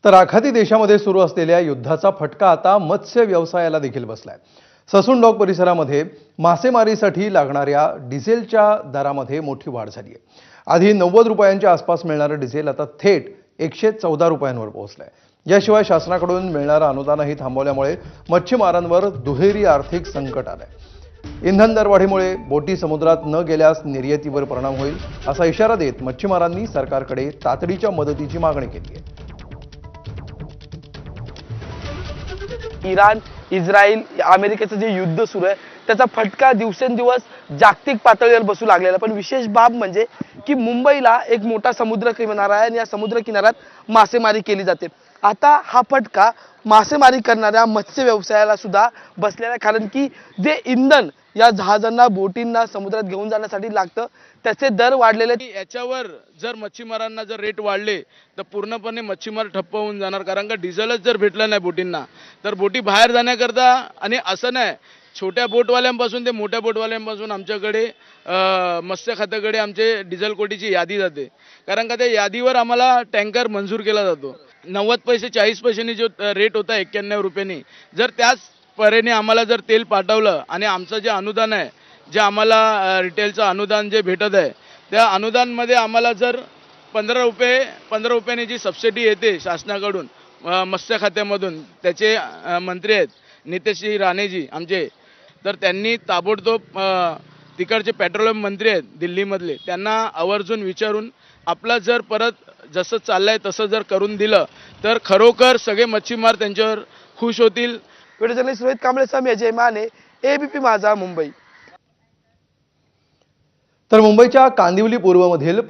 तर आखाती देशामध्ये सुरू असलेल्या युद्धाचा फटका आता मत्स्य व्यवसायाला देखील बसलाय। ससून डॉक परिसरामध्ये मासेमारीसाठी लागणाऱ्या डिझेलच्या दरामध्ये मोठी वाढ झाली आहे। आधी 90 रुपयांच्या आसपास मिळणारं डिझेल आता थेट 114 रुपयांवर पोहोचलंय। याशिवाय शासनाकडून मिळणारं अनुदानही थांबवल्यामुळे मच्छीमारांवर दुहेरी आर्थिक संकट आलंय। इंधन दरवाढीमुळे बोटी समुद्रात न गेल्यास निर्यातीवर परिणाम होईल असा इशारा देत मच्छीमारांनी सरकारकडे तातडीच्या मदतीची मागणी केली आहे। इराण, इस्रायल, अमेरिकेचं जे युद्ध सुरू आहे त्याचा फटका दिवसेंदिवस जागतिक पातळीवर बसू लागलेला। पण विशेष बाब म्हणजे की मुंबईला एक मोठा समुद्र किनारा आहे आणि या समुद्र किनाऱ्यात मासेमारी केली जाते। आता हा फटका मासेमारी करणाऱ्या मत्स्य व्यवसायाला सुद्धा बसलेला आहे, कारण की जे इंधन या जहाजांना बोटींना समुद्रात घेऊन जाण्यासाठी लागतं त्याचे दर वाढलेले आहेत। याच्यावर जर मच्छीमारांना जर रेट वाढले तर पूर्णपणे मच्छीमार ठप्प होऊन जाणार, कारण का डिझेलच जर भेटलं नाही बोटींना तर बोटी बाहेर जाण्याकरता, आणि असं नाही छोट्या बोटवाल्यांपासून ते मोठ्या बोटवाल्यांपासून आमच्याकडे मत्स्य खात्याकडे आमचे डिझेल कोटीची यादी जाते, कारण का त्या यादीवर आम्हाला टँकर मंजूर केला जातो। 90 पैसे 40 पैशांनी जो रेट होता 91 रुपयांनी, जर त्याच परीने आम्हाला जर तेल पाठवलं आणि आमचं जे अनुदान आहे, जे आम्हाला रिटेलचं अनुदान जे भेटत आहे त्या अनुदानमध्ये आम्हाला जर 15 रुपयाने जी सबसिडी येते शासनाकडून मत्स्य खात्यामधून, त्याचे मंत्री आहेत नितेशजी राणेजी आमचे, तर त्यांनी ताबडतोब तिकडचे पेट्रोलियम मंत्री आहेत दिल्लीमधले, त्यांना आवर्जून विचारून आपला जर परत जसं चाललंय तसं जर करून दिलं तर खरोखर सगळे मच्छीमार त्यांच्यावर खुश होतील। व्हिडिओ जर्नलिस्ट रोहित कांबळे मी अजय माने, एबीपी माझा, मुंबई। तर मुंबईच्या कांदिवली पूर्वमधील